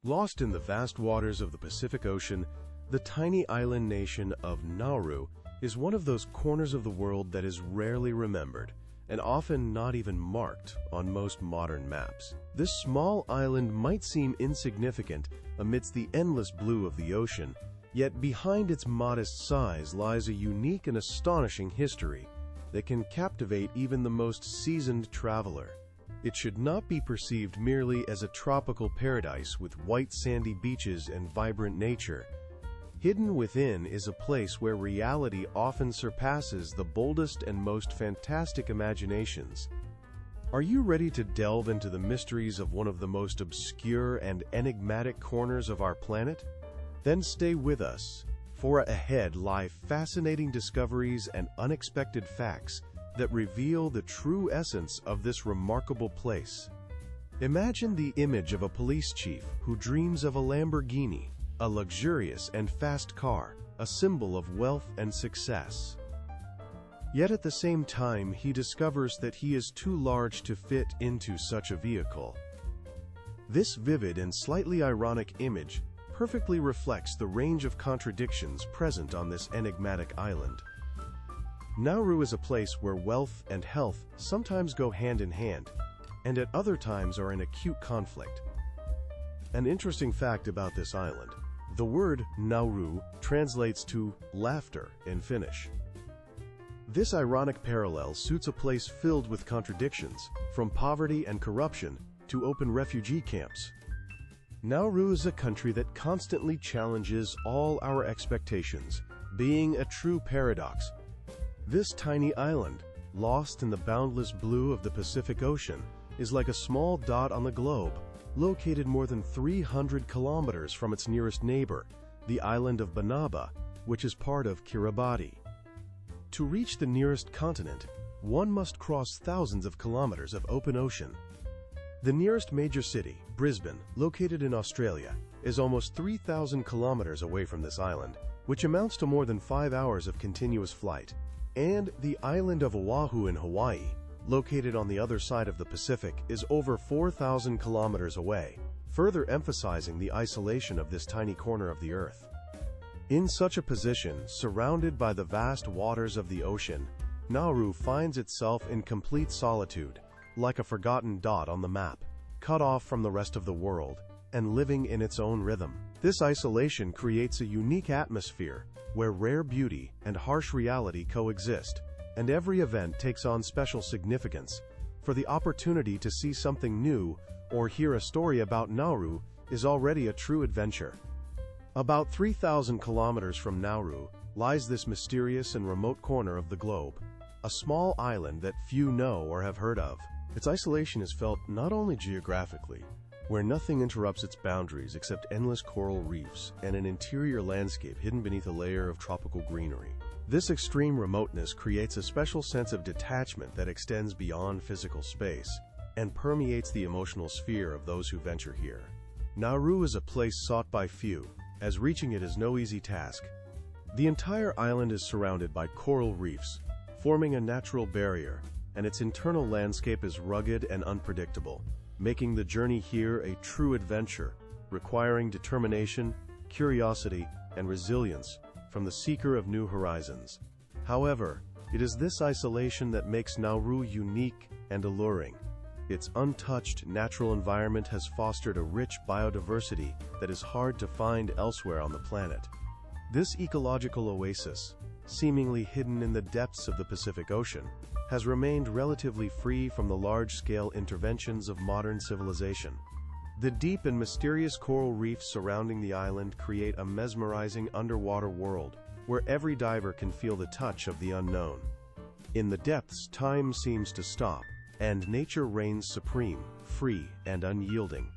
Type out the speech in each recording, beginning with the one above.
Lost in the vast waters of the Pacific Ocean, the tiny island nation of Nauru is one of those corners of the world that is rarely remembered, and often not even marked on most modern maps. This small island might seem insignificant amidst the endless blue of the ocean, yet behind its modest size lies a unique and astonishing history that can captivate even the most seasoned traveler. It should not be perceived merely as a tropical paradise with white sandy beaches and vibrant nature. Hidden within is a place where reality often surpasses the boldest and most fantastic imaginations. Are you ready to delve into the mysteries of one of the most obscure and enigmatic corners of our planet? Then stay with us, for ahead lie fascinating discoveries and unexpected facts that reveal the true essence of this remarkable place. Imagine the image of a police chief who dreams of a Lamborghini, a luxurious and fast car, a symbol of wealth and success. Yet at the same time, he discovers that he is too large to fit into such a vehicle. This vivid and slightly ironic image perfectly reflects the range of contradictions present on this enigmatic island. Nauru is a place where wealth and health sometimes go hand in hand, and at other times are in acute conflict. An interesting fact about this island: the word Nauru translates to laughter in Finnish. This ironic parallel suits a place filled with contradictions, from poverty and corruption to open refugee camps. Nauru is a country that constantly challenges all our expectations, being a true paradox. This tiny island, lost in the boundless blue of the Pacific Ocean, is like a small dot on the globe, located more than 300 kilometers from its nearest neighbor, the island of Banaba, which is part of Kiribati. To reach the nearest continent, one must cross thousands of kilometers of open ocean. The nearest major city, Brisbane, located in Australia, is almost 3,000 kilometers away from this island, which amounts to more than 5 hours of continuous flight. And the island of Oahu in Hawaii, located on the other side of the Pacific, is over 4,000 kilometers away, further emphasizing the isolation of this tiny corner of the Earth. In such a position, surrounded by the vast waters of the ocean, Nauru finds itself in complete solitude, like a forgotten dot on the map, cut off from the rest of the world, and living in its own rhythm. This isolation creates a unique atmosphere where rare beauty and harsh reality coexist, and every event takes on special significance. For the opportunity to see something new or hear a story about Nauru is already a true adventure. About 3,000 kilometers from Nauru lies this mysterious and remote corner of the globe, a small island that few know or have heard of. Its isolation is felt not only geographically, where nothing interrupts its boundaries except endless coral reefs and an interior landscape hidden beneath a layer of tropical greenery. This extreme remoteness creates a special sense of detachment that extends beyond physical space and permeates the emotional sphere of those who venture here. Nauru is a place sought by few, as reaching it is no easy task. The entire island is surrounded by coral reefs, forming a natural barrier, and its internal landscape is rugged and unpredictable, making the journey here a true adventure, requiring determination, curiosity, and resilience from the seeker of new horizons. However, it is this isolation that makes Nauru unique and alluring. Its untouched natural environment has fostered a rich biodiversity that is hard to find elsewhere on the planet. This ecological oasis, seemingly hidden in the depths of the Pacific Ocean, has remained relatively free from the large-scale interventions of modern civilization. The deep and mysterious coral reefs surrounding the island create a mesmerizing underwater world, where every diver can feel the touch of the unknown. In the depths, time seems to stop, and nature reigns supreme, free and unyielding.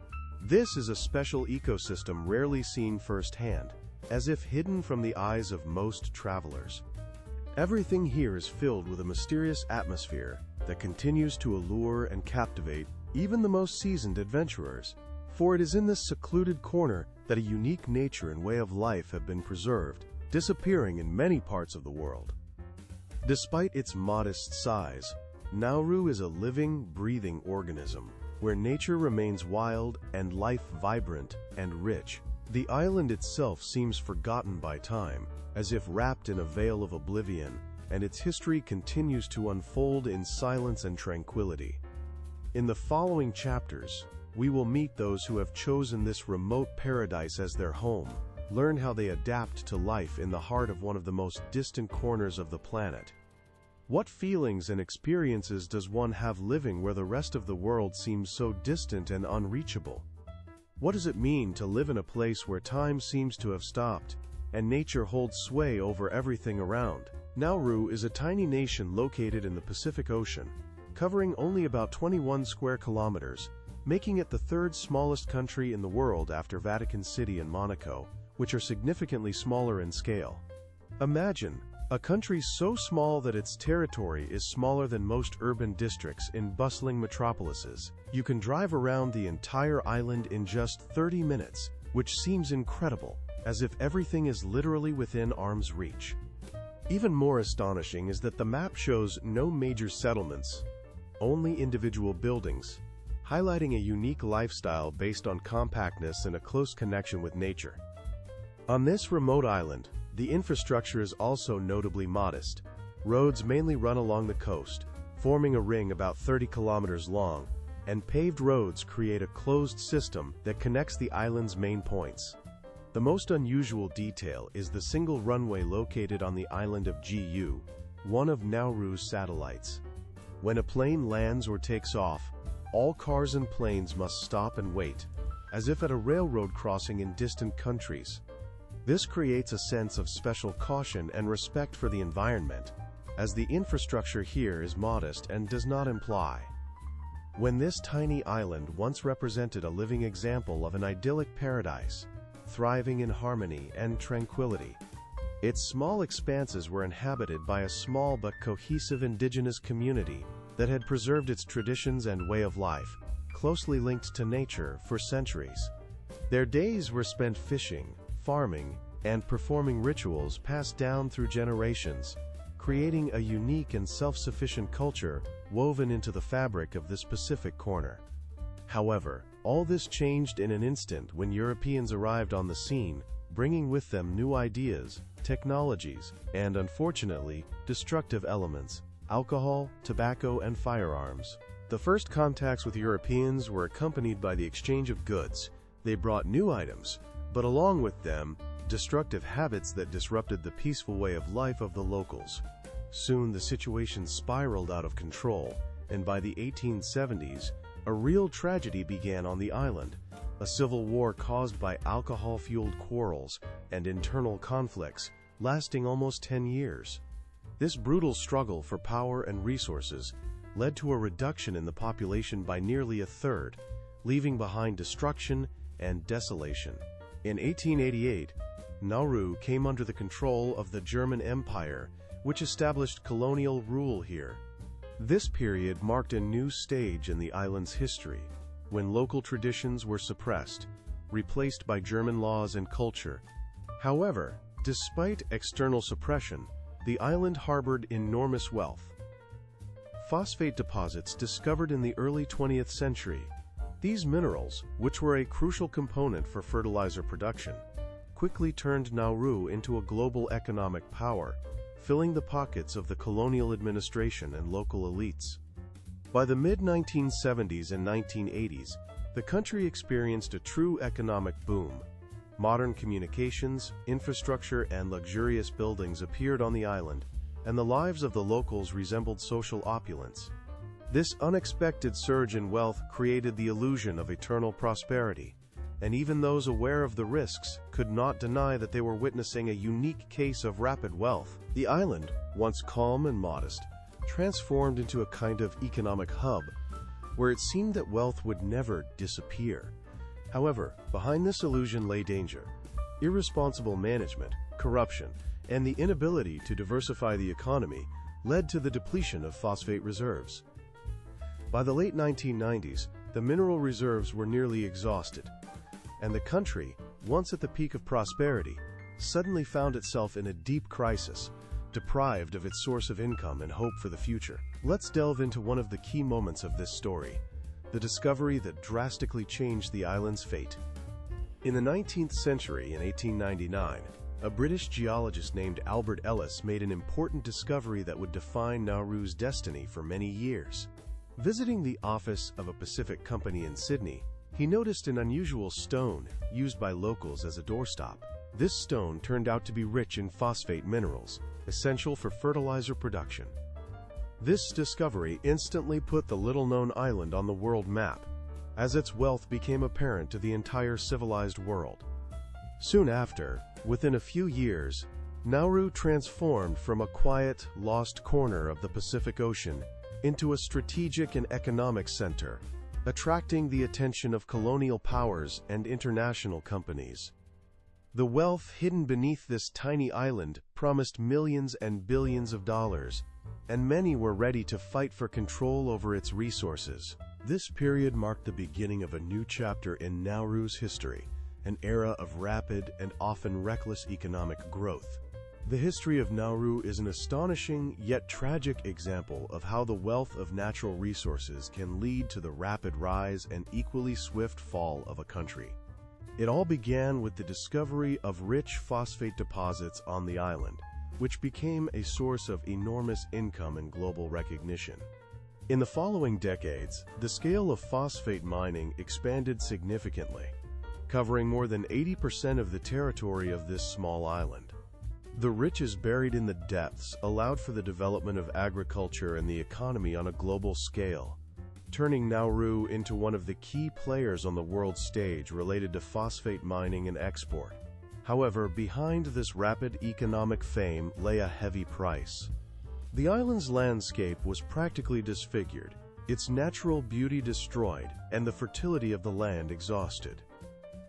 This is a special ecosystem rarely seen firsthand, as if hidden from the eyes of most travelers. Everything here is filled with a mysterious atmosphere that continues to allure and captivate even the most seasoned adventurers. For it is in this secluded corner that a unique nature and way of life have been preserved, disappearing in many parts of the world. Despite its modest size, Nauru is a living, breathing organism, where nature remains wild and life vibrant and rich. The island itself seems forgotten by time, as if wrapped in a veil of oblivion, and its history continues to unfold in silence and tranquility. In the following chapters, we will meet those who have chosen this remote paradise as their home, learn how they adapt to life in the heart of one of the most distant corners of the planet. What feelings and experiences does one have living where the rest of the world seems so distant and unreachable? What does it mean to live in a place where time seems to have stopped, and nature holds sway over everything around? Nauru is a tiny nation located in the Pacific Ocean, covering only about 21 square kilometers, making it the third smallest country in the world after Vatican City and Monaco, which are significantly smaller in scale. Imagine a country so small that its territory is smaller than most urban districts in bustling metropolises. You can drive around the entire island in just 30 minutes, which seems incredible, as if everything is literally within arm's reach. Even more astonishing is that the map shows no major settlements, only individual buildings, highlighting a unique lifestyle based on compactness and a close connection with nature. On this remote island, the infrastructure is also notably modest. Roads mainly run along the coast, forming a ring about 30 kilometers long, and paved roads create a closed system that connects the island's main points. The most unusual detail is the single runway located on the island of Gu, one of Nauru'S satellites. When a plane lands or takes off, all cars and planes must stop and wait, as if at a railroad crossing in distant countries. This creates a sense of special caution and respect for the environment, as the infrastructure here is modest and does not imply. When this tiny island once represented a living example of an idyllic paradise, thriving in harmony and tranquility, its small expanses were inhabited by a small but cohesive indigenous community that had preserved its traditions and way of life, closely linked to nature for centuries. Their days were spent fishing, farming, and performing rituals passed down through generations, creating a unique and self-sufficient culture woven into the fabric of this Pacific corner. However, all this changed in an instant when Europeans arrived on the scene, bringing with them new ideas, technologies, and unfortunately, destructive elements: alcohol, tobacco, and firearms. The first contacts with Europeans were accompanied by the exchange of goods. They brought new items, but along with them, destructive habits that disrupted the peaceful way of life of the locals. Soon the situation spiraled out of control, and by the 1870s, a real tragedy began on the island, a civil war caused by alcohol-fueled quarrels and internal conflicts, lasting almost 10 years. This brutal struggle for power and resources led to a reduction in the population by nearly a third, leaving behind destruction and desolation. In 1888, Nauru came under the control of the German Empire, which established colonial rule here. This period marked a new stage in the island's history, when local traditions were suppressed, replaced by German laws and culture. However, despite external suppression, the island harbored enormous wealth. Phosphate deposits discovered in the early 20th century. These minerals, which were a crucial component for fertilizer production, quickly turned Nauru into a global economic power, filling the pockets of the colonial administration and local elites. By the mid-1970s and 1980s, the country experienced a true economic boom. Modern communications, infrastructure, and luxurious buildings appeared on the island, and the lives of the locals resembled social opulence. This unexpected surge in wealth created the illusion of eternal prosperity, and even those aware of the risks could not deny that they were witnessing a unique case of rapid wealth. The island, once calm and modest, transformed into a kind of economic hub, where it seemed that wealth would never disappear. However, behind this illusion lay danger: irresponsible management, corruption, and the inability to diversify the economy led to the depletion of phosphate reserves. By the late 1990s, the mineral reserves were nearly exhausted, and the country, once at the peak of prosperity, suddenly found itself in a deep crisis, deprived of its source of income and hope for the future. Let's delve into one of the key moments of this story: the discovery that drastically changed the island's fate. In the 19th century, in 1899, a British geologist named Albert Ellis made an important discovery that would define Nauru's destiny for many years. Visiting the office of a Pacific company in Sydney, he noticed an unusual stone used by locals as a doorstop. This stone turned out to be rich in phosphate minerals, essential for fertilizer production. This discovery instantly put the little-known island on the world map, as its wealth became apparent to the entire civilized world. Soon after, within a few years, Nauru transformed from a quiet, lost corner of the Pacific Ocean into a strategic and economic center, attracting the attention of colonial powers and international companies. The wealth hidden beneath this tiny island promised millions and billions of dollars, and many were ready to fight for control over its resources. This period marked the beginning of a new chapter in Nauru's history, an era of rapid and often reckless economic growth. The history of Nauru is an astonishing yet tragic example of how the wealth of natural resources can lead to the rapid rise and equally swift fall of a country. It all began with the discovery of rich phosphate deposits on the island, which became a source of enormous income and global recognition. In the following decades, the scale of phosphate mining expanded significantly, covering more than 80% of the territory of this small island. The riches buried in the depths allowed for the development of agriculture and the economy on a global scale, turning Nauru into one of the key players on the world stage related to phosphate mining and export. However, behind this rapid economic fame lay a heavy price. The island's landscape was practically disfigured, its natural beauty destroyed, and the fertility of the land exhausted.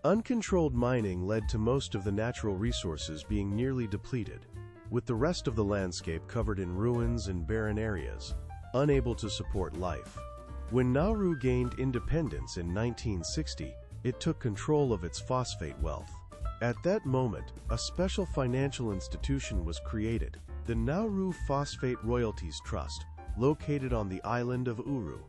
Uncontrolled mining led to most of the natural resources being nearly depleted, with the rest of the landscape covered in ruins and barren areas, unable to support life. When Nauru gained independence in 1960, it took control of its phosphate wealth. At that moment, a special financial institution was created, the Nauru Phosphate Royalties Trust, located on the island of Uru.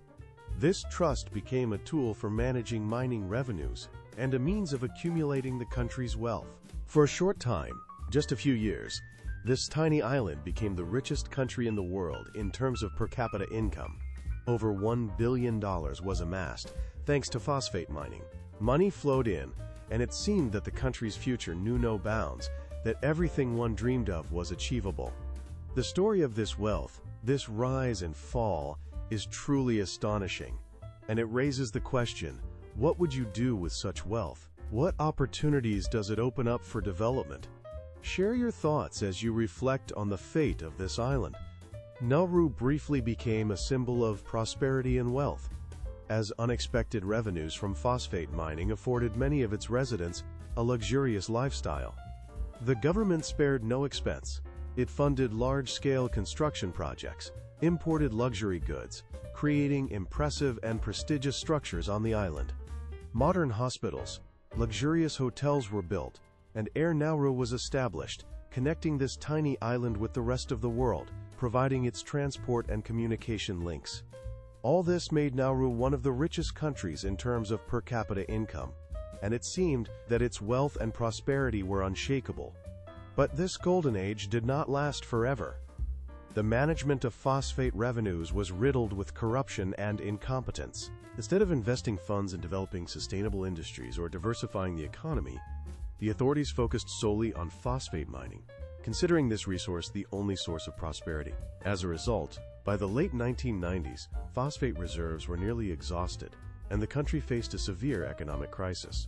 This trust became a tool for managing mining revenues and a means of accumulating the country's wealth. For a short time, just a few years, this tiny island became the richest country in the world in terms of per capita income. Over $1 billion was amassed thanks to phosphate mining. Money flowed in, and it seemed that the country's future knew no bounds, that everything one dreamed of was achievable. The story of this wealth, this rise and fall, is truly astonishing, and it raises the question, what would you do with such wealth? What opportunities does it open up for development? Share your thoughts as you reflect on the fate of this island. Nauru briefly became a symbol of prosperity and wealth, as unexpected revenues from phosphate mining afforded many of its residents a luxurious lifestyle. The government spared no expense. It funded large-scale construction projects, imported luxury goods, creating impressive and prestigious structures on the island. Modern hospitals, luxurious hotels were built, and Air Nauru was established, connecting this tiny island with the rest of the world, providing its transport and communication links. All this made Nauru one of the richest countries in terms of per capita income, and it seemed that its wealth and prosperity were unshakable. But this golden age did not last forever. The management of phosphate revenues was riddled with corruption and incompetence. Instead of investing funds in developing sustainable industries or diversifying the economy, the authorities focused solely on phosphate mining, considering this resource the only source of prosperity. As a result, by the late 1990s, phosphate reserves were nearly exhausted, and the country faced a severe economic crisis.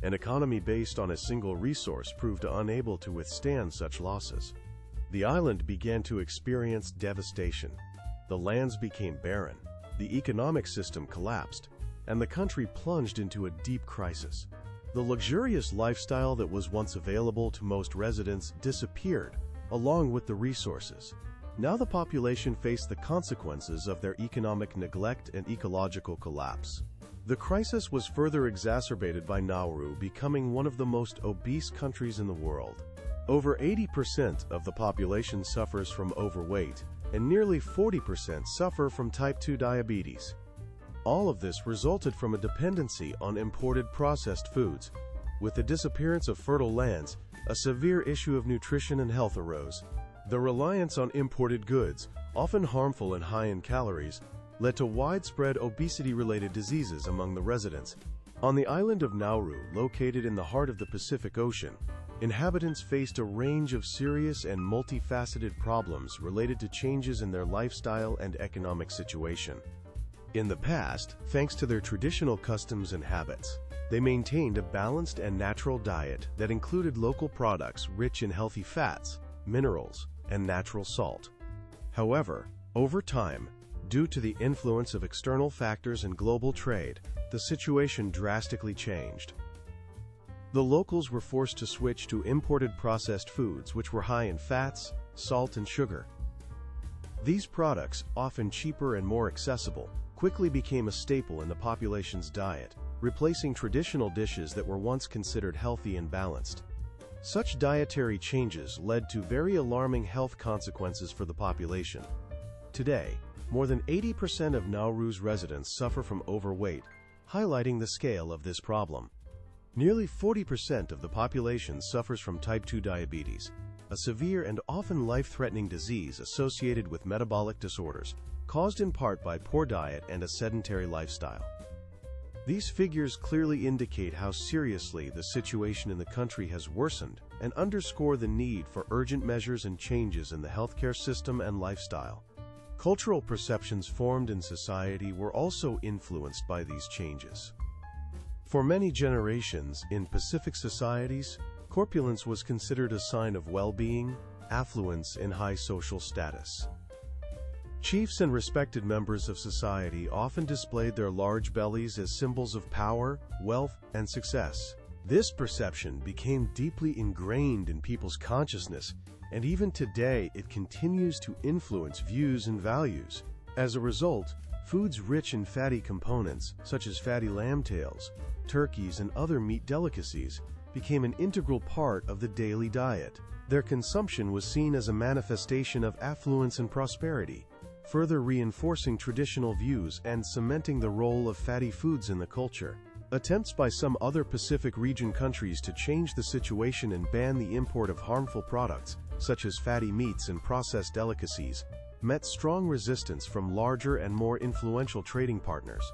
An economy based on a single resource proved unable to withstand such losses. The island began to experience devastation. The lands became barren, the economic system collapsed, and the country plunged into a deep crisis. The luxurious lifestyle that was once available to most residents disappeared, along with the resources. Now the population faced the consequences of their economic neglect and ecological collapse. The crisis was further exacerbated by Nauru becoming one of the most obese countries in the world. Over 80% of the population suffers from overweight, and nearly 40% suffer from type 2 diabetes. All of this resulted from a dependency on imported processed foods. With the disappearance of fertile lands, a severe issue of nutrition and health arose. The reliance on imported goods, often harmful and high in calories, led to widespread obesity-related diseases among the residents. On the island of Nauru, located in the heart of the Pacific Ocean, inhabitants faced a range of serious and multifaceted problems related to changes in their lifestyle and economic situation. In the past, thanks to their traditional customs and habits, they maintained a balanced and natural diet that included local products rich in healthy fats, minerals, and natural salt. However, over time, due to the influence of external factors and global trade, the situation drastically changed. The locals were forced to switch to imported processed foods which were high in fats, salt, and sugar. These products, often cheaper and more accessible, quickly became a staple in the population's diet, replacing traditional dishes that were once considered healthy and balanced. Such dietary changes led to very alarming health consequences for the population. Today, more than 80% of Nauru's residents suffer from overweight, highlighting the scale of this problem. Nearly 40% of the population suffers from type 2 diabetes, a severe and often life-threatening disease associated with metabolic disorders, caused in part by poor diet and a sedentary lifestyle. These figures clearly indicate how seriously the situation in the country has worsened and underscore the need for urgent measures and changes in the healthcare system and lifestyle. Cultural perceptions formed in society were also influenced by these changes. For many generations in Pacific societies, corpulence was considered a sign of well-being, affluence, and high social status. Chiefs and respected members of society often displayed their large bellies as symbols of power, wealth, and success. This perception became deeply ingrained in people's consciousness, and even today it continues to influence views and values. As a result, foods rich in fatty components, such as fatty lamb tails, turkeys, and other meat delicacies, became an integral part of the daily diet. Their consumption was seen as a manifestation of affluence and prosperity, further reinforcing traditional views and cementing the role of fatty foods in the culture. Attempts by some other Pacific region countries to change the situation and ban the import of harmful products, such as fatty meats and processed delicacies, met strong resistance from larger and more influential trading partners.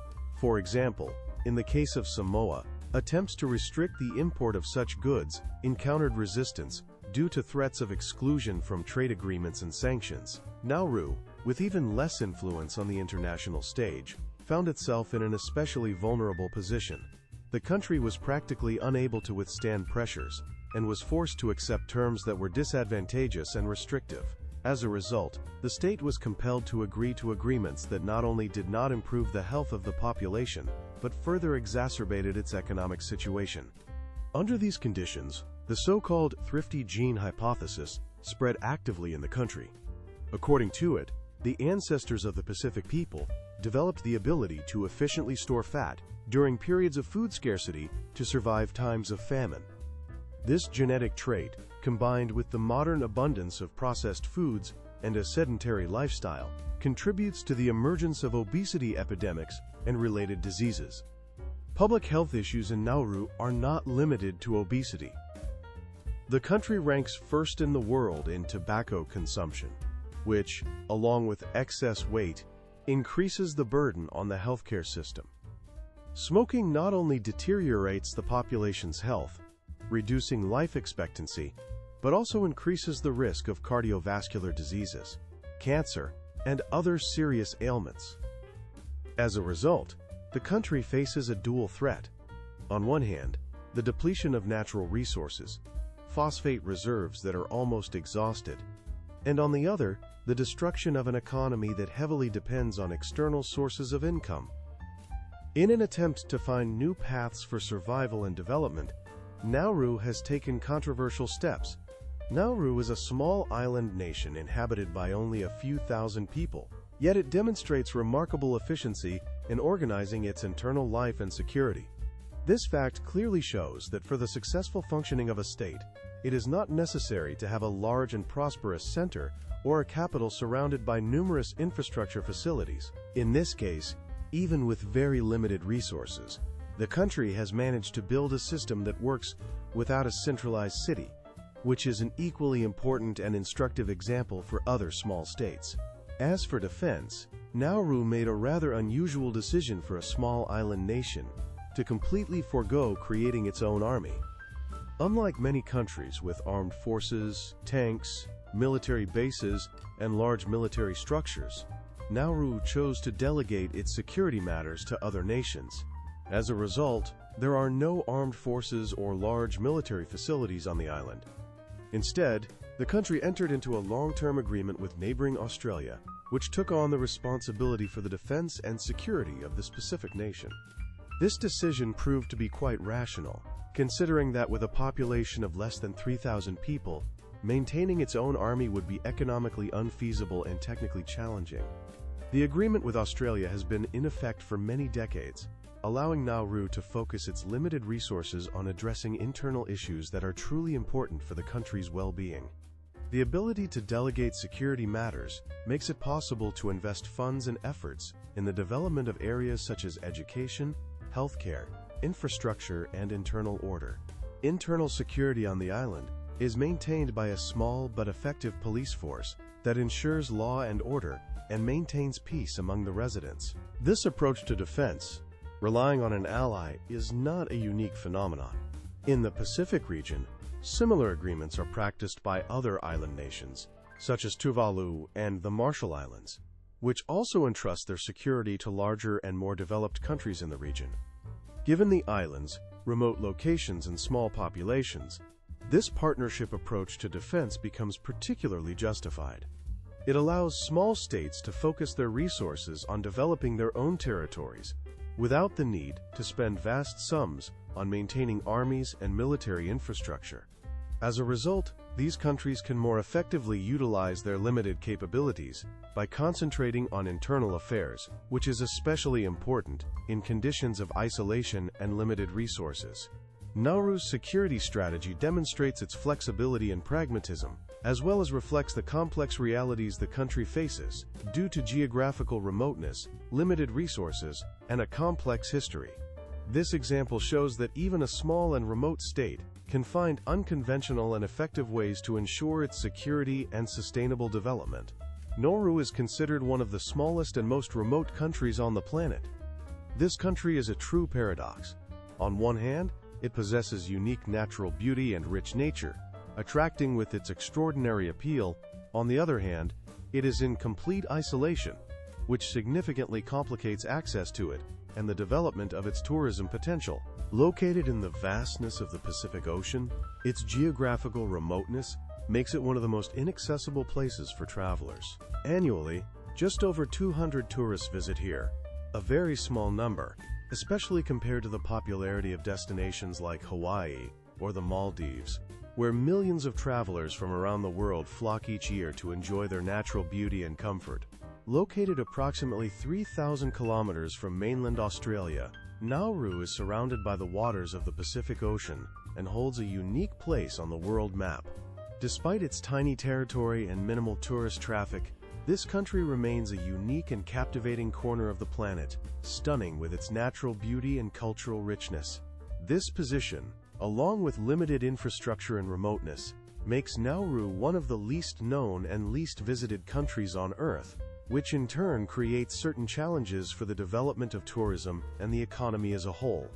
For example, in the case of Samoa, attempts to restrict the import of such goods encountered resistance due to threats of exclusion from trade agreements and sanctions. Nauru, with even less influence on the international stage, found itself in an especially vulnerable position. The country was practically unable to withstand pressures, and was forced to accept terms that were disadvantageous and restrictive. As a result, the state was compelled to agree to agreements that not only did not improve the health of the population, but further exacerbated its economic situation. Under these conditions, the so-called thrifty gene hypothesis spread actively in the country. According to it, the ancestors of the Pacific people developed the ability to efficiently store fat during periods of food scarcity to survive times of famine. This genetic trait, combined with the modern abundance of processed foods and a sedentary lifestyle, contributes to the emergence of obesity epidemics and related diseases. Public health issues in Nauru are not limited to obesity. The country ranks first in the world in tobacco consumption, which, along with excess weight, increases the burden on the healthcare system. Smoking not only deteriorates the population's health, reducing life expectancy, but also increases the risk of cardiovascular diseases, cancer, and other serious ailments. As a result, the country faces a dual threat. On one hand, the depletion of natural resources, phosphate reserves that are almost exhausted, and on the other, the destruction of an economy that heavily depends on external sources of income. In an attempt to find new paths for survival and development, Nauru has taken controversial steps. Nauru is a small island nation inhabited by only a few thousand people, yet it demonstrates remarkable efficiency in organizing its internal life and security. This fact clearly shows that for the successful functioning of a state, it is not necessary to have a large and prosperous center or a capital surrounded by numerous infrastructure facilities. In this case, Even with very limited resources, the country has managed to build a system that works without a centralized city, which is an equally important and instructive example for other small states. As for defense, Nauru made a rather unusual decision for a small island nation to completely forego creating its own army. Unlike many countries with armed forces, tanks, military bases, and large military structures, Nauru chose to delegate its security matters to other nations. As a result, there are no armed forces or large military facilities on the island. Instead, the country entered into a long-term agreement with neighboring Australia, which took on the responsibility for the defense and security of this Pacific nation. This decision proved to be quite rational, considering that with a population of less than 3,000 people, maintaining its own army would be economically unfeasible and technically challenging. The agreement with Australia has been in effect for many decades, allowing Nauru to focus its limited resources on addressing internal issues that are truly important for the country's well-being. The ability to delegate security matters makes it possible to invest funds and efforts in the development of areas such as education, healthcare, infrastructure, and internal order. Internal security on the island is maintained by a small but effective police force that ensures law and order and maintains peace among the residents. This approach to defense, relying on an ally, is not a unique phenomenon. In the Pacific region, similar agreements are practiced by other island nations, such as Tuvalu and the Marshall Islands, which also entrust their security to larger and more developed countries in the region. Given the islands, remote locations, and small populations, this partnership approach to defense becomes particularly justified. It allows small states to focus their resources on developing their own territories without the need to spend vast sums on maintaining armies and military infrastructure. As a result, these countries can more effectively utilize their limited capabilities by concentrating on internal affairs, which is especially important in conditions of isolation and limited resources. Nauru's security strategy demonstrates its flexibility and pragmatism, as well as reflects the complex realities the country faces due to geographical remoteness, limited resources, and a complex history. This example shows that even a small and remote state can find unconventional and effective ways to ensure its security and sustainable development. Nauru is considered one of the smallest and most remote countries on the planet. This country is a true paradox. On one hand, it possesses unique natural beauty and rich nature, attracting with its extraordinary appeal. On the other hand, it is in complete isolation, which significantly complicates access to it and the development of its tourism potential. Located in the vastness of the Pacific Ocean, its geographical remoteness makes it one of the most inaccessible places for travelers. Annually, just over 200 tourists visit here, a very small number, especially compared to the popularity of destinations like Hawaii or the Maldives, where millions of travelers from around the world flock each year to enjoy their natural beauty and comfort. Located approximately 3,000 kilometers from mainland Australia, Nauru is surrounded by the waters of the Pacific Ocean and holds a unique place on the world map. Despite its tiny territory and minimal tourist traffic, this country remains a unique and captivating corner of the planet, stunning with its natural beauty and cultural richness. This position, along with limited infrastructure and remoteness, makes Nauru one of the least known and least visited countries on Earth, which in turn creates certain challenges for the development of tourism and the economy as a whole.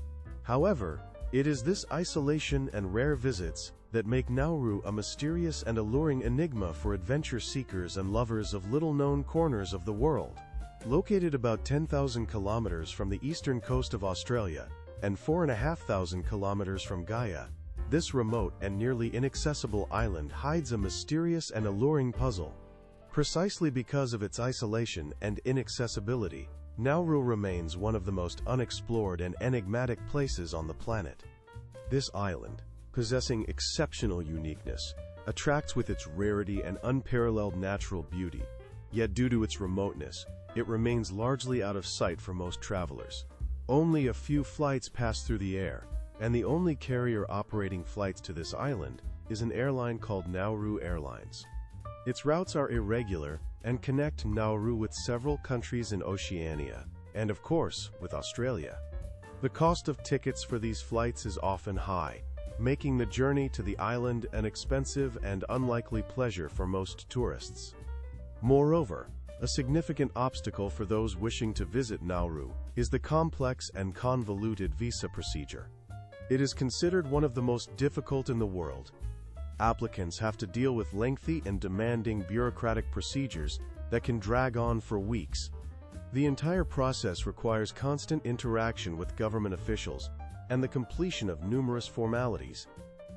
However, it is this isolation and rare visits that make Nauru a mysterious and alluring enigma for adventure seekers and lovers of little-known corners of the world. Located about 10,000 kilometers from the eastern coast of Australia and 4,500 kilometers from Gaia, this remote and nearly inaccessible island hides a mysterious and alluring puzzle. Precisely because of its isolation and inaccessibility, Nauru remains one of the most unexplored and enigmatic places on the planet. This island, possessing exceptional uniqueness, attracts with its rarity and unparalleled natural beauty, yet due to its remoteness, it remains largely out of sight for most travelers. Only a few flights pass through the air, and the only carrier operating flights to this island is an airline called Nauru Airlines. Its routes are irregular and connect Nauru with several countries in Oceania, and of course, with Australia. The cost of tickets for these flights is often high, making the journey to the island an expensive and unlikely pleasure for most tourists. Moreover, a significant obstacle for those wishing to visit Nauru is the complex and convoluted visa procedure. It is considered one of the most difficult in the world. Applicants have to deal with lengthy and demanding bureaucratic procedures that can drag on for weeks. The entire process requires constant interaction with government officials and the completion of numerous formalities.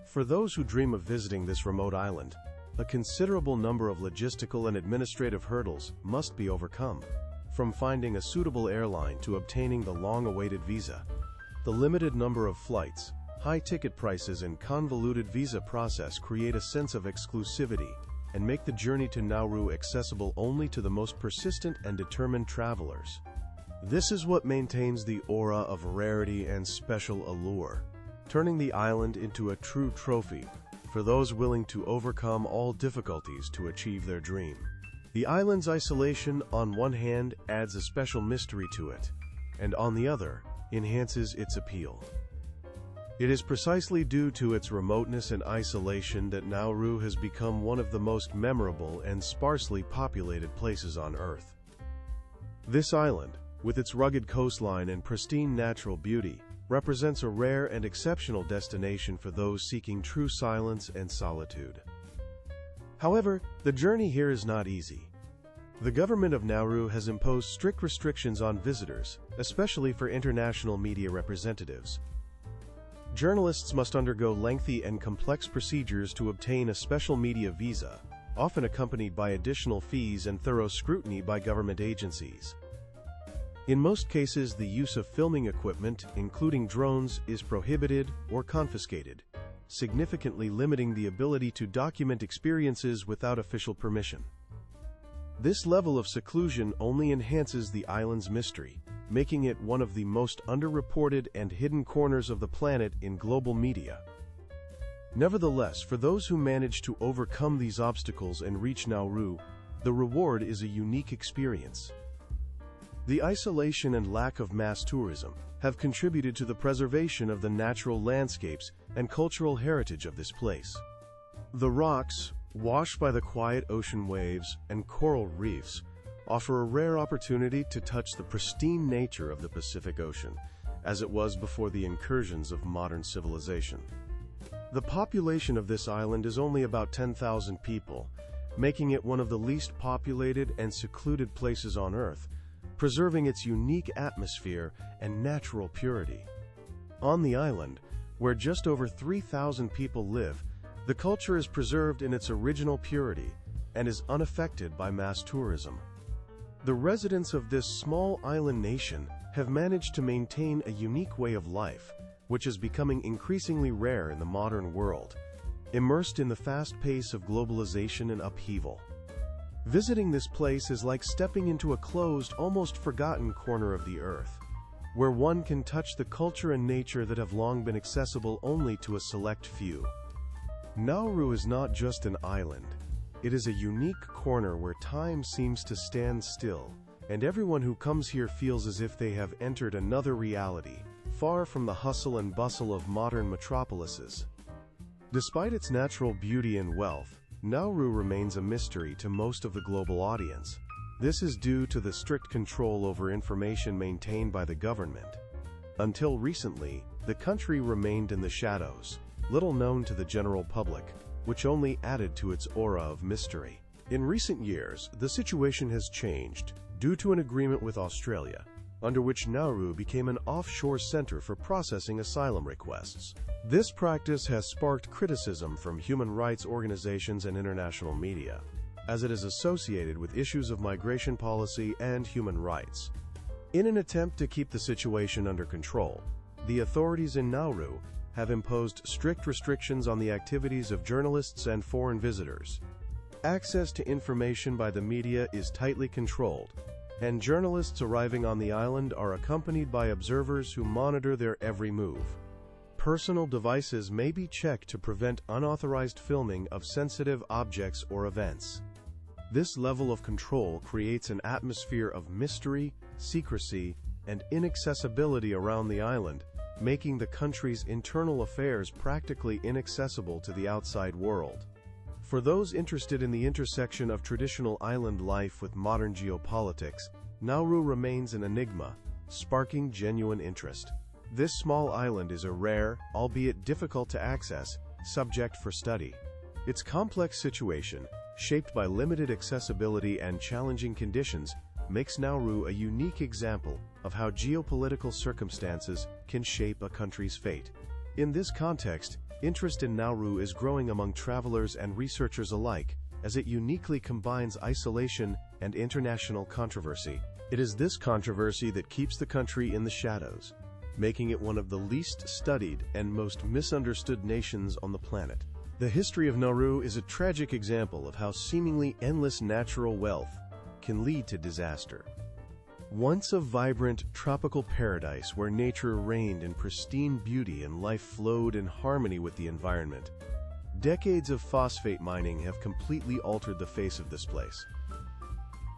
For those who dream of visiting this remote island, a considerable number of logistical and administrative hurdles must be overcome, from finding a suitable airline to obtaining the long-awaited visa. The limited number of flights, high ticket prices, and convoluted visa process create a sense of exclusivity and make the journey to Nauru accessible only to the most persistent and determined travelers. This is what maintains the aura of rarity and special allure, turning the island into a true trophy for those willing to overcome all difficulties to achieve their dream. The island's isolation, on one hand, adds a special mystery to it, and on the other, enhances its appeal. It is precisely due to its remoteness and isolation that Nauru has become one of the most memorable and sparsely populated places on Earth. This island, with its rugged coastline and pristine natural beauty, represents a rare and exceptional destination for those seeking true silence and solitude. However, the journey here is not easy. The government of Nauru has imposed strict restrictions on visitors, especially for international media representatives. Journalists must undergo lengthy and complex procedures to obtain a special media visa, often accompanied by additional fees and thorough scrutiny by government agencies. In most cases, the use of filming equipment, including drones, is prohibited or confiscated, significantly limiting the ability to document experiences without official permission. This level of seclusion only enhances the island's mystery, making it one of the most underreported and hidden corners of the planet in global media. Nevertheless, for those who manage to overcome these obstacles and reach Nauru, the reward is a unique experience. The isolation and lack of mass tourism have contributed to the preservation of the natural landscapes and cultural heritage of this place. The rocks, washed by the quiet ocean waves and coral reefs, offer a rare opportunity to touch the pristine nature of the Pacific Ocean, as it was before the incursions of modern civilization. The population of this island is only about 10,000 people, making it one of the least populated and secluded places on Earth, preserving its unique atmosphere and natural purity. On the island, where just over 3,000 people live, the culture is preserved in its original purity and is unaffected by mass tourism. The residents of this small island nation have managed to maintain a unique way of life, which is becoming increasingly rare in the modern world, immersed in the fast pace of globalization and upheaval. Visiting this place is like stepping into a closed, almost forgotten corner of the Earth, where one can touch the culture and nature that have long been accessible only to a select few. Nauru is not just an island. It is a unique corner where time seems to stand still, and everyone who comes here feels as if they have entered another reality, far from the hustle and bustle of modern metropolises. Despite its natural beauty and wealth, Nauru remains a mystery to most of the global audience. This is due to the strict control over information maintained by the government. Until recently, the country remained in the shadows, little known to the general public, which only added to its aura of mystery. In recent years, the situation has changed due to an agreement with Australia, under which Nauru became an offshore center for processing asylum requests. This practice has sparked criticism from human rights organizations and international media, as it is associated with issues of migration policy and human rights. In an attempt to keep the situation under control, the authorities in Nauru have imposed strict restrictions on the activities of journalists and foreign visitors. Access to information by the media is tightly controlled, and journalists arriving on the island are accompanied by observers who monitor their every move. Personal devices may be checked to prevent unauthorized filming of sensitive objects or events. This level of control creates an atmosphere of mystery, secrecy, and inaccessibility around the island, making the country's internal affairs practically inaccessible to the outside world. For those interested in the intersection of traditional island life with modern geopolitics, Nauru remains an enigma, sparking genuine interest. This small island is a rare, albeit difficult to access, subject for study. Its complex situation, shaped by limited accessibility and challenging conditions, makes Nauru a unique example of how geopolitical circumstances can shape a country's fate. In this context, interest in Nauru is growing among travelers and researchers alike, as it uniquely combines isolation and international controversy. It is this controversy that keeps the country in the shadows, making it one of the least studied and most misunderstood nations on the planet. The history of Nauru is a tragic example of how seemingly endless natural wealth can lead to disaster. Once a vibrant, tropical paradise where nature reigned in pristine beauty and life flowed in harmony with the environment, decades of phosphate mining have completely altered the face of this place.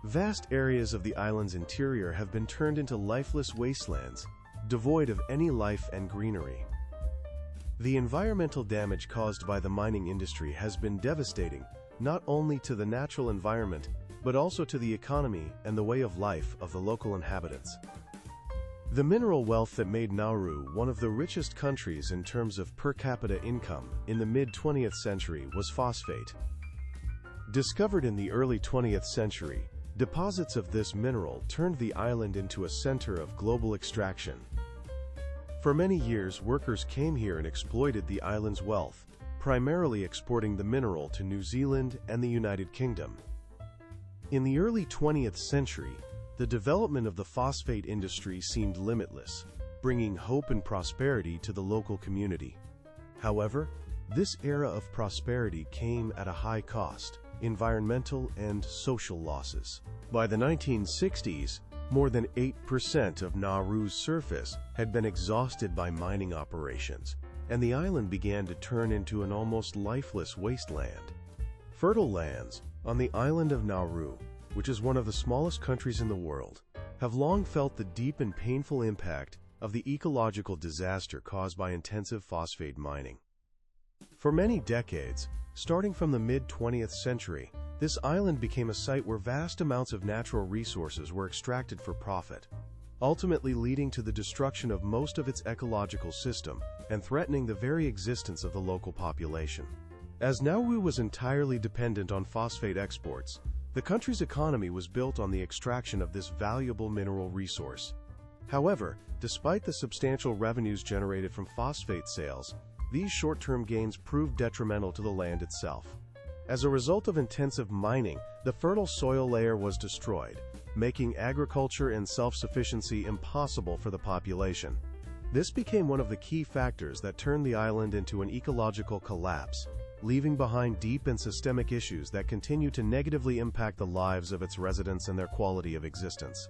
Vast areas of the island's interior have been turned into lifeless wastelands, devoid of any life and greenery. The environmental damage caused by the mining industry has been devastating, not only to the natural environment, but also to the economy and the way of life of the local inhabitants. The mineral wealth that made Nauru one of the richest countries in terms of per capita income in the mid-20th century was phosphate. Discovered in the early 20th century, deposits of this mineral turned the island into a center of global extraction. For many years, workers came here and exploited the island's wealth, primarily exporting the mineral to New Zealand and the United Kingdom. In the early 20th century, the development of the phosphate industry seemed limitless, bringing hope and prosperity to the local community. However, this era of prosperity came at a high cost: environmental and social losses. By the 1960s, more than 8% of Nauru's surface had been exhausted by mining operations, and the island began to turn into an almost lifeless wasteland. Fertile lands on the island of Nauru, which is one of the smallest countries in the world, have long felt the deep and painful impact of the ecological disaster caused by intensive phosphate mining. For many decades, starting from the mid-20th century, this island became a site where vast amounts of natural resources were extracted for profit, ultimately leading to the destruction of most of its ecological system and threatening the very existence of the local population. As Nauru was entirely dependent on phosphate exports, the country's economy was built on the extraction of this valuable mineral resource. However, despite the substantial revenues generated from phosphate sales, these short-term gains proved detrimental to the land itself. As a result of intensive mining, the fertile soil layer was destroyed, making agriculture and self-sufficiency impossible for the population. This became one of the key factors that turned the island into an ecological collapse, leaving behind deep and systemic issues that continue to negatively impact the lives of its residents and their quality of existence.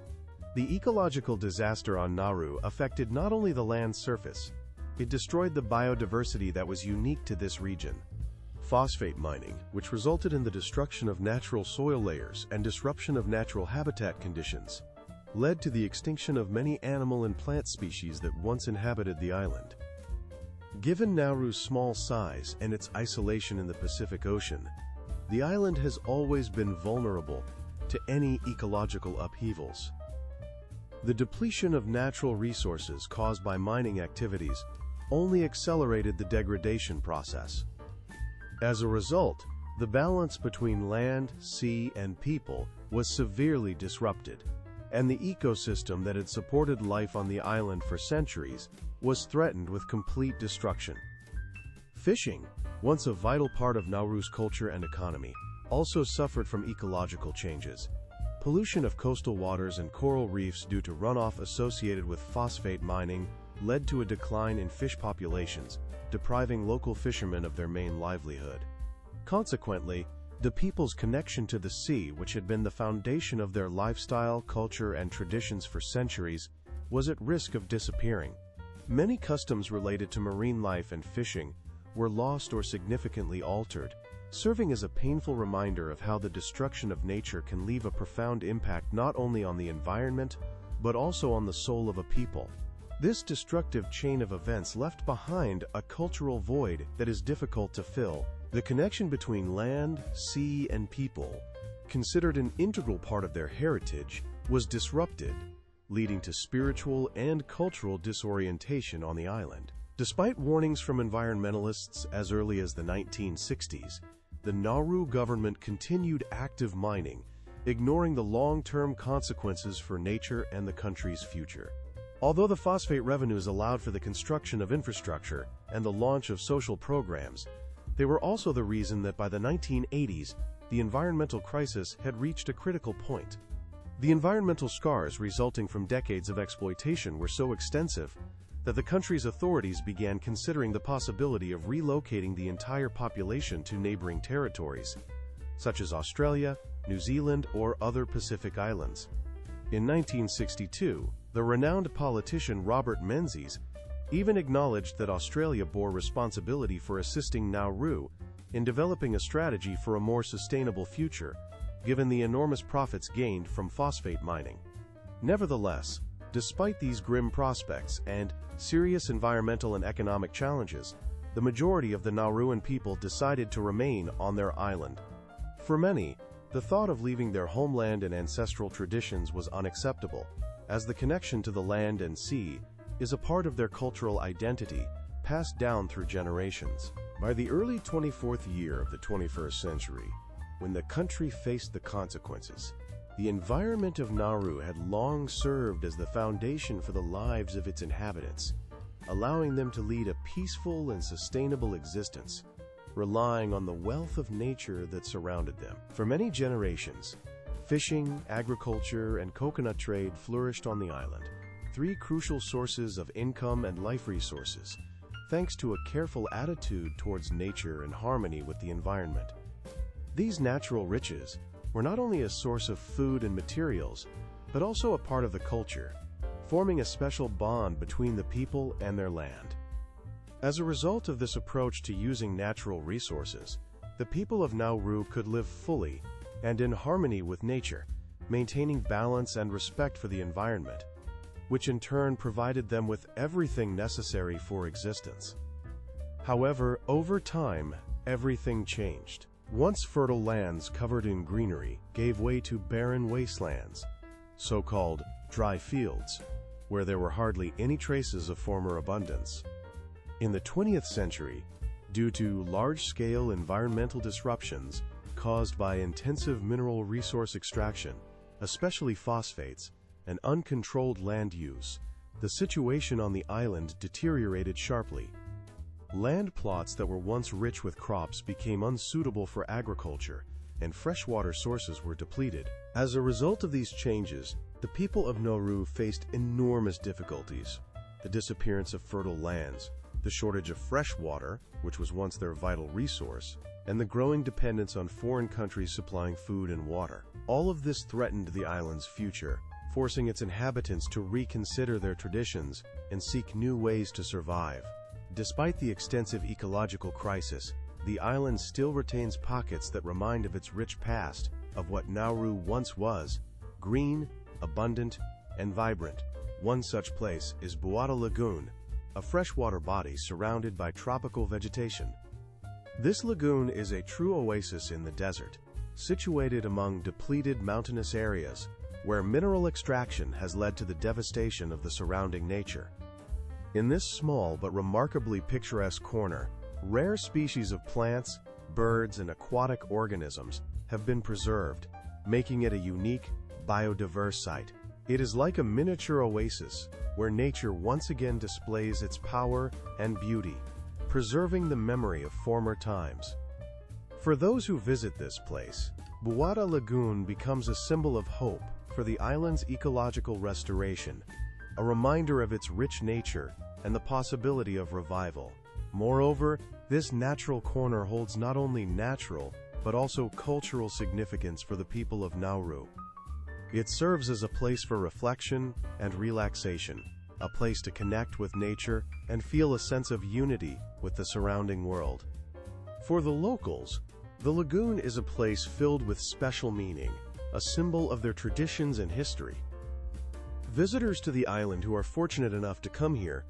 The ecological disaster on Nauru affected not only the land's surface, it destroyed the biodiversity that was unique to this region. Phosphate mining, which resulted in the destruction of natural soil layers and disruption of natural habitat conditions, led to the extinction of many animal and plant species that once inhabited the island. Given Nauru's small size and its isolation in the Pacific Ocean, the island has always been vulnerable to any ecological upheavals. The depletion of natural resources caused by mining activities only accelerated the degradation process. As a result, the balance between land, sea, and people was severely disrupted, and the ecosystem that had supported life on the island for centuries was threatened with complete destruction. Fishing, once a vital part of Nauru's culture and economy, also suffered from ecological changes. Pollution of coastal waters and coral reefs due to runoff associated with phosphate mining led to a decline in fish populations, depriving local fishermen of their main livelihood. Consequently, the people's connection to the sea, which had been the foundation of their lifestyle, culture, and traditions for centuries, was at risk of disappearing. Many customs related to marine life and fishing were lost or significantly altered, serving as a painful reminder of how the destruction of nature can leave a profound impact not only on the environment, but also on the soul of a people. This destructive chain of events left behind a cultural void that is difficult to fill. The connection between land, sea, and people, considered an integral part of their heritage, was disrupted, leading to spiritual and cultural disorientation on the island. Despite warnings from environmentalists as early as the 1960s, the Nauru government continued active mining, ignoring the long-term consequences for nature and the country's future. Although the phosphate revenues allowed for the construction of infrastructure and the launch of social programs, they were also the reason that by the 1980s, the environmental crisis had reached a critical point. The environmental scars resulting from decades of exploitation were so extensive that the country's authorities began considering the possibility of relocating the entire population to neighboring territories, such as Australia, New Zealand, or other Pacific islands. In 1962, the renowned politician Robert Menzies even acknowledged that Australia bore responsibility for assisting Nauru in developing a strategy for a more sustainable future, given the enormous profits gained from phosphate mining. Nevertheless, despite these grim prospects and serious environmental and economic challenges, the majority of the Nauruan people decided to remain on their island. For many, the thought of leaving their homeland and ancestral traditions was unacceptable, as the connection to the land and sea is a part of their cultural identity, passed down through generations. By the early 24th year of the 21st century, when the country faced the consequences, the environment of Nauru had long served as the foundation for the lives of its inhabitants, allowing them to lead a peaceful and sustainable existence, relying on the wealth of nature that surrounded them. For many generations, fishing, agriculture, and coconut trade flourished on the island, three crucial sources of income and life resources, thanks to a careful attitude towards nature and harmony with the environment. These natural riches were not only a source of food and materials, but also a part of the culture, forming a special bond between the people and their land. As a result of this approach to using natural resources, the people of Nauru could live fully and in harmony with nature, maintaining balance and respect for the environment, which in turn provided them with everything necessary for existence. However, over time, everything changed. Once fertile lands covered in greenery gave way to barren wastelands, so-called dry fields, where there were hardly any traces of former abundance. In the 20th century, due to large-scale environmental disruptions caused by intensive mineral resource extraction, especially phosphates, and uncontrolled land use, the situation on the island deteriorated sharply. Land plots that were once rich with crops became unsuitable for agriculture, and freshwater sources were depleted. As a result of these changes, the people of Nauru faced enormous difficulties: the disappearance of fertile lands, the shortage of fresh water, which was once their vital resource, and the growing dependence on foreign countries supplying food and water. All of this threatened the island's future, forcing its inhabitants to reconsider their traditions and seek new ways to survive. Despite the extensive ecological crisis, the island still retains pockets that remind of its rich past, of what Nauru once was: green, abundant, and vibrant. One such place is Buata Lagoon, a freshwater body surrounded by tropical vegetation. This lagoon is a true oasis in the desert, situated among depleted mountainous areas, where mineral extraction has led to the devastation of the surrounding nature. In this small but remarkably picturesque corner, rare species of plants, birds, and aquatic organisms have been preserved, making it a unique, biodiverse site. It is like a miniature oasis, where nature once again displays its power and beauty, preserving the memory of former times. For those who visit this place, Buata Lagoon becomes a symbol of hope for the island's ecological restoration, a reminder of its rich nature and the possibility of revival. Moreover, this natural corner holds not only natural, but also cultural significance for the people of Nauru. It serves as a place for reflection and relaxation, a place to connect with nature and feel a sense of unity with the surrounding world. For the locals, the lagoon is a place filled with special meaning, a symbol of their traditions and history. visitors to the island who are fortunate enough to come here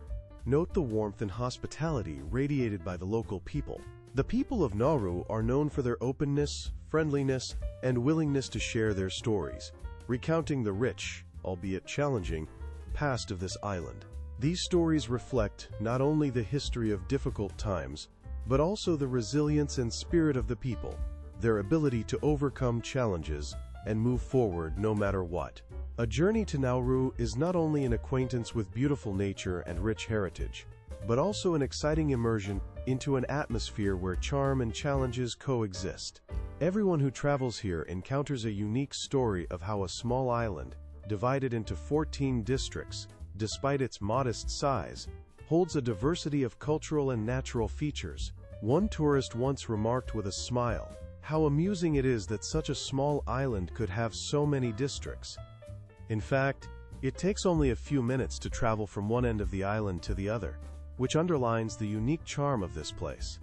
note the warmth and hospitality radiated by the local people. The people of Nauru are known for their openness, friendliness, and willingness to share their stories, recounting the rich, albeit challenging, past of this island. These stories reflect not only the history of difficult times, but also the resilience and spirit of the people, their ability to overcome challenges and move forward no matter what. A journey to Nauru is not only an acquaintance with beautiful nature and rich heritage, but also an exciting immersion into an atmosphere where charm and challenges coexist. Everyone who travels here encounters a unique story of how a small island, divided into 14 districts, despite its modest size, holds a diversity of cultural and natural features. One tourist once remarked with a smile, "How amusing it is that such a small island could have so many districts." In fact, it takes only a few minutes to travel from one end of the island to the other, which underlines the unique charm of this place.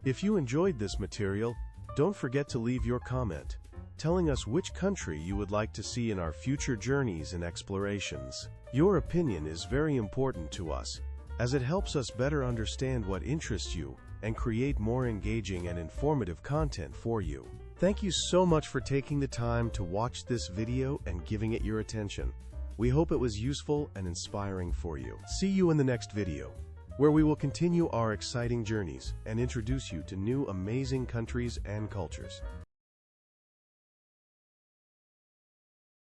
If you enjoyed this material, don't forget to leave your comment, telling us which country you would like to see in our future journeys and explorations. Your opinion is very important to us, as it helps us better understand what interests you and create more engaging and informative content for you. Thank you so much for taking the time to watch this video and giving it your attention. We hope it was useful and inspiring for you. See you in the next video, where we will continue our exciting journeys and introduce you to new amazing countries and cultures.